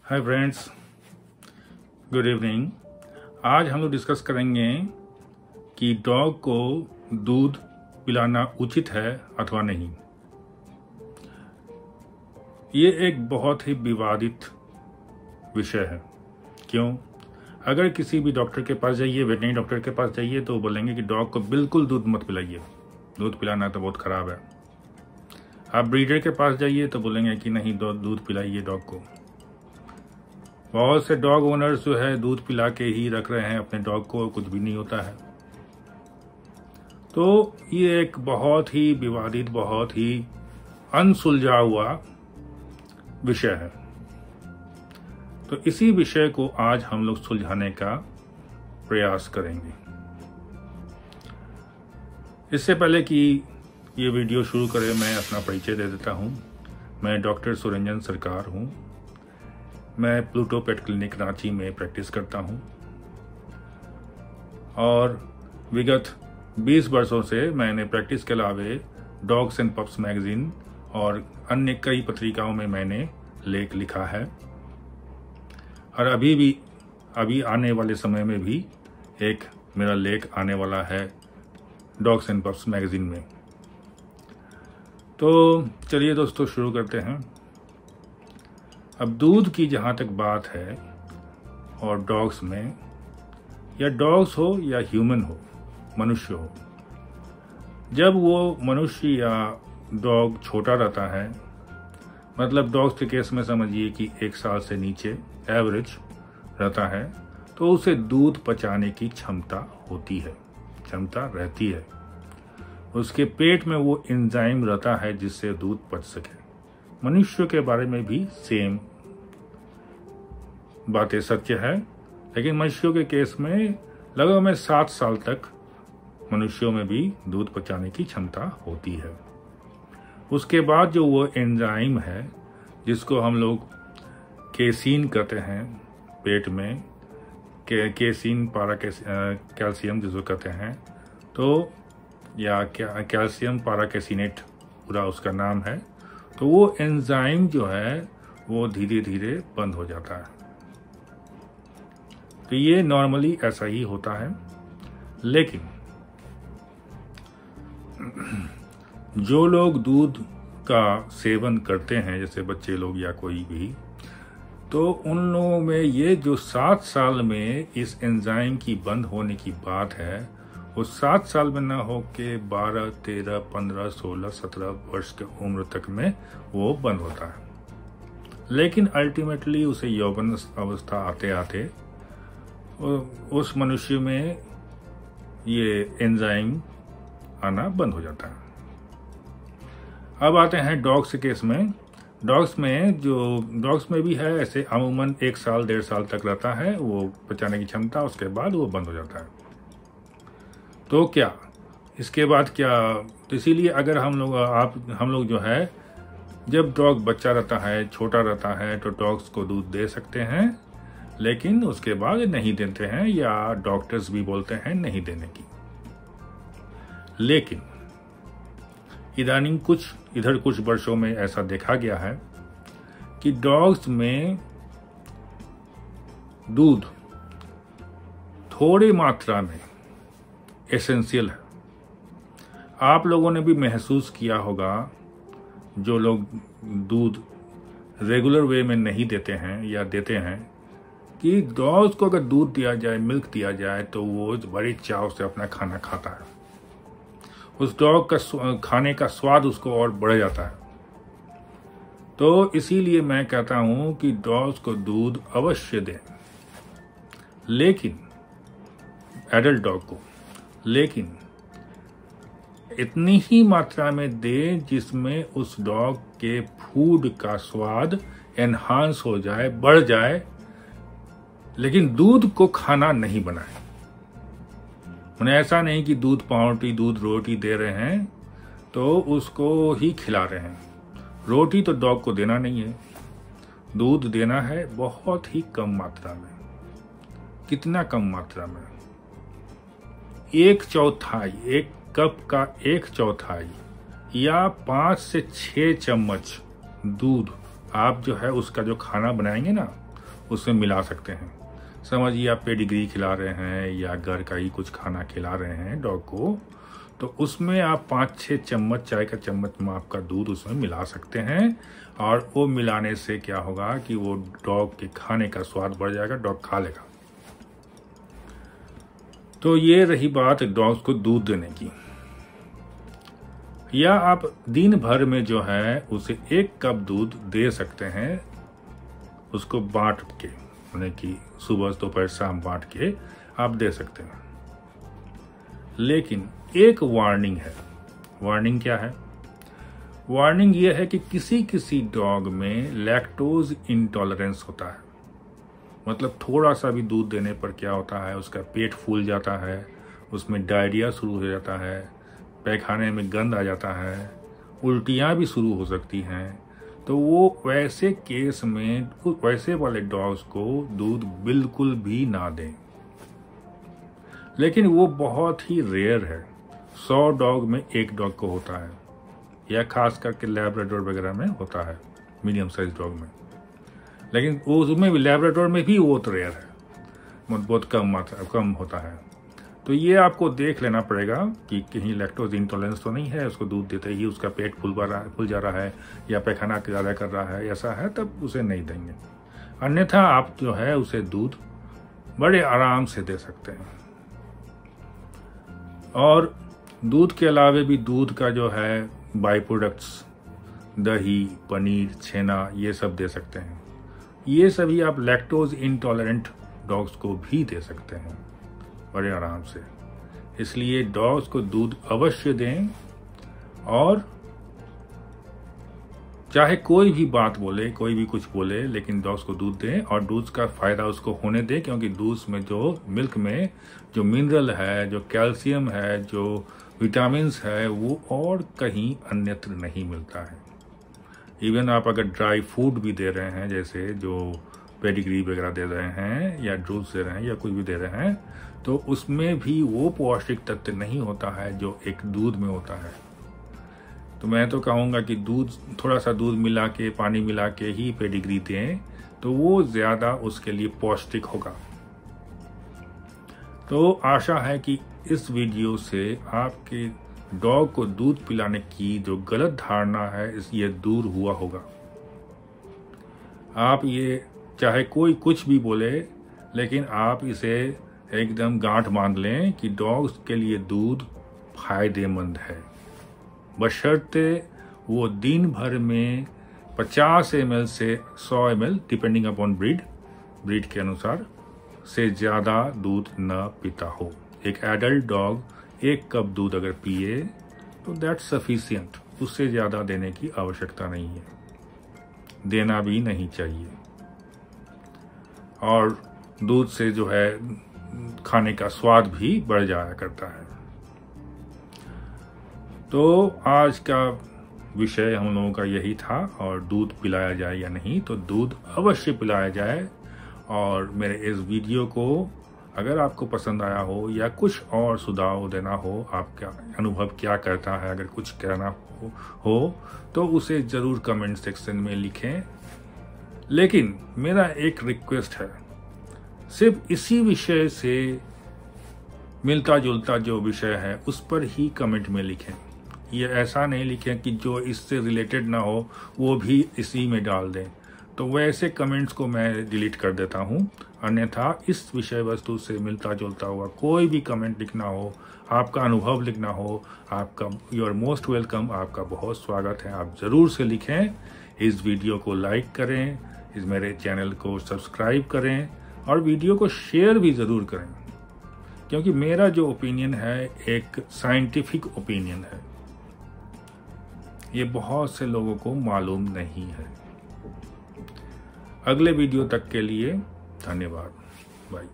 Hi friends, good evening. आज हम लोग डिस्कस करेंगे कि डॉग को दूध पिलाना उचित है अथवा नहीं। ये एक बहुत ही विवादित विषय है। क्यों? अगर किसी भी डॉक्टर के पास जाइए, वेटरनरी डॉक्टर के पास जाइए, तो बोलेंगे कि डॉग को बिल्कुल दूध मत पिलाइए, दूध पिलाना तो बहुत खराब है। आप ब्रीडर के पास जाइए तो बोलेंगे कि नहीं, दूध पिलाइए डॉग को। बहुत से डॉग ओनर्स जो है दूध पिला के ही रख रहे हैं अपने डॉग को, कुछ भी नहीं होता है। तो ये एक बहुत ही विवादित, बहुत ही अनसुलझा हुआ विषय है। तो इसी विषय को आज हम लोग सुलझाने का प्रयास करेंगे। इससे पहले कि ये वीडियो शुरू करें, मैं अपना परिचय दे देता हूँ। मैं डॉक्टर सुरंजन सरकार हूँ। मैं प्लूटो पेट क्लिनिक रांची में प्रैक्टिस करता हूं और विगत 20 वर्षों से मैंने प्रैक्टिस के अलावे डॉग्स एंड पप्स मैगजीन और अन्य कई पत्रिकाओं में मैंने लेख लिखा है और अभी आने वाले समय में भी एक मेरा लेख आने वाला है डॉग्स एंड पप्स मैगजीन में। तो चलिए दोस्तों, शुरू करते हैं। अब दूध की जहाँ तक बात है, और डॉग्स में, या डॉग्स हो या ह्यूमन हो, मनुष्य हो, जब वो मनुष्य या डॉग छोटा रहता है, मतलब डॉग्स के केस में समझिए कि 1 साल से नीचे एवरेज रहता है, तो उसे दूध पचाने की क्षमता रहती है। उसके पेट में वो एंजाइम रहता है जिससे दूध पच सके। मनुष्य के बारे में भी सेम बातें सत्य है, लेकिन मनुष्यों के केस में लगभग में 7 साल तक मनुष्यों में भी दूध पचाने की क्षमता होती है। उसके बाद जो वो एंजाइम है जिसको हम लोग केसीन कहते हैं, पेट में केसीन कैल्शियम जिसको कहते हैं, तो या कैल्शियम पाराकेसिनेट पूरा उसका नाम है, तो वो एंजाइम जो है वो धीरे धीरे बंद हो जाता है। तो ये नॉर्मली ऐसा ही होता है। लेकिन जो लोग दूध का सेवन करते हैं, जैसे बच्चे लोग या कोई भी, तो उन लोगों में ये जो 7 साल में इस एंजाइम की बंद होने की बात है, वो 7 साल में ना हो के 12, 13, 15, 16, 17 वर्ष के उम्र तक में वो बंद होता है। लेकिन अल्टीमेटली उसे यौवन अवस्था आते आते उस मनुष्य में ये एंजाइम आना बंद हो जाता है। अब आते हैं डॉग्स के केस में। डॉग्स में भी है ऐसे, अमूमन 1 साल 1.5 साल तक रहता है वो पचाने की क्षमता, उसके बाद वो बंद हो जाता है। तो क्या इसके बाद क्या? तो इसीलिए अगर हम लोग जो है, जब डॉग बच्चा रहता है, छोटा रहता है, तो डॉग्स को दूध दे सकते हैं, लेकिन उसके बाद नहीं देते हैं, या डॉक्टर्स भी बोलते हैं नहीं देने की। लेकिन इदानीं कुछ वर्षों में ऐसा देखा गया है कि डॉग्स में दूध थोड़ी मात्रा में एसेंशियल है। आप लोगों ने भी महसूस किया होगा, जो लोग दूध रेगुलर वे में नहीं देते हैं या देते हैं, कि डॉग्स को अगर दूध दिया जाए, मिल्क दिया जाए, तो वो बड़े चाव से अपना खाना खाता है। उस डॉग का खाने का स्वाद उसको और बढ़ जाता है। तो इसीलिए मैं कहता हूं कि डॉग्स को दूध अवश्य दें, लेकिन एडल्ट डॉग को, लेकिन इतनी ही मात्रा में दें जिसमें उस डॉग के फूड का स्वाद एनहांस हो जाए, बढ़ जाए, लेकिन दूध को खाना नहीं बनाए। उन्हें ऐसा नहीं कि दूध पाउंटी, दूध रोटी दे रहे हैं तो उसको ही खिला रहे हैं। रोटी तो डॉग को देना नहीं है, दूध देना है बहुत ही कम मात्रा में। कितना कम मात्रा में? 1/4, 1 कप का 1/4 या 5 से 6 चम्मच दूध आप जो है उसका जो खाना बनाएंगे ना, उसमें मिला सकते हैं। समझिए आप पेडिग्री खिला रहे हैं या घर का ही कुछ खाना खिला रहे हैं डॉग को, तो उसमें आप 5-6 चम्मच, चाय का चम्मच माप का दूध उसमें मिला सकते हैं। और वो मिलाने से क्या होगा कि वो डॉग के खाने का स्वाद बढ़ जाएगा, डॉग खा लेगा। तो ये रही बात डॉग्स को दूध देने की। या आप दिन भर में जो है उसे 1 कप दूध दे सकते हैं, उसको बांट के, यानी कि सुबह दोपहर शाम बांट के आप दे सकते हैं। लेकिन एक वार्निंग है। वार्निंग क्या है? वार्निंग यह है कि किसी किसी डॉग में लैक्टोज इंटॉलरेंस होता है। मतलब थोड़ा सा भी दूध देने पर क्या होता है, उसका पेट फूल जाता है, उसमें डायरिया शुरू हो जाता है, पैखाने में गंद आ जाता है, उल्टियाँ भी शुरू हो सकती हैं। तो वो वैसे केस में वैसे वाले डॉग्स को दूध बिल्कुल भी ना दें। लेकिन वो बहुत ही रेयर है, 100 डॉग में 1 डॉग को होता है, या खास करके लैब्राडोर वगैरह में होता है, मीडियम साइज डॉग में। लेकिन उसमें भी, लैब्राडोर में भी वो तो रेयर है, बहुत कम होता है। तो ये आपको देख लेना पड़ेगा कि कहीं लैक्टोज इंटॉलरेंस तो नहीं है, उसको दूध देते ही उसका पेट फूल जा रहा है या पैखाना ज़्यादा कर रहा है, ऐसा है तब उसे नहीं देंगे। अन्यथा आप जो है उसे दूध बड़े आराम से दे सकते हैं। और दूध के अलावे भी दूध का जो है बाई प्रोडक्ट्स, दही, पनीर, छेना, ये सब दे सकते हैं। ये सभी आप लैक्टोज इंटॉलरेंट डॉग्स को भी दे सकते हैं बड़े आराम से। इसलिए डॉग्स को दूध अवश्य दें, और चाहे कोई भी बात बोले, कोई भी कुछ बोले, लेकिन डॉग्स को दूध दें और दूध का फायदा उसको होने दें। क्योंकि दूध में जो, मिल्क में जो मिनरल है, जो कैल्शियम है, जो विटामिन्स है, वो और कहीं अन्यत्र नहीं मिलता है। इवन आप अगर ड्राई फूड भी दे रहे हैं, जैसे जो पेडिग्री वगैरह दे रहे हैं या ड्रूस दे रहे हैं या कुछ भी दे रहे हैं, तो उसमें भी वो पौष्टिक तत्व नहीं होता है जो एक दूध में होता है। तो मैं तो कहूँगा कि दूध, थोड़ा सा दूध मिला के, पानी मिला के ही पेडिग्री दें, तो वो ज़्यादा उसके लिए पौष्टिक होगा। तो आशा है कि इस वीडियो से आपके डॉग को दूध पिलाने की जो गलत धारणा है, ये दूर हुआ होगा। आप ये, चाहे कोई कुछ भी बोले, लेकिन आप इसे एकदम गांठ बांध लें कि डॉग्स के लिए दूध फायदेमंद है, बशर्ते वो दिन भर में 50 ml से 100 ml, डिपेंडिंग अपॉन ब्रीड के अनुसार, से ज़्यादा दूध न पीता हो। एक एडल्ट डॉग 1 कप दूध अगर पिए तो दैट्स सफिशिएंट, उससे ज़्यादा देने की आवश्यकता नहीं है, देना भी नहीं चाहिए। और दूध से जो है खाने का स्वाद भी बढ़ जाया करता है। तो आज का विषय हम लोगों का यही था। और दूध पिलाया जाए या नहीं, तो दूध अवश्य पिलाया जाए। और मेरे इस वीडियो को अगर आपको पसंद आया हो या कुछ और सुझाव देना हो, आपका अनुभव क्या करता है, अगर कुछ कहना हो तो उसे ज़रूर कमेंट सेक्शन में लिखें। लेकिन मेरा एक रिक्वेस्ट है, सिर्फ इसी विषय से मिलता जुलता जो विषय है उस पर ही कमेंट में लिखें। ये ऐसा नहीं लिखें कि जो इससे रिलेटेड ना हो वो भी इसी में डाल दें, तो वैसे कमेंट्स को मैं डिलीट कर देता हूँ। अन्यथा इस विषय वस्तु से मिलता जुलता हुआ कोई भी कमेंट लिखना हो, आपका अनुभव लिखना हो, आपका, यू आर मोस्ट वेलकम, आपका बहुत स्वागत है, आप ज़रूर से लिखें। इस वीडियो को लाइक करें, इस मेरे चैनल को सब्सक्राइब करें और वीडियो को शेयर भी ज़रूर करें, क्योंकि मेरा जो ओपिनियन है एक साइंटिफिक ओपिनियन है, ये बहुत से लोगों को मालूम नहीं है। अगले वीडियो तक के लिए धन्यवाद। बाय।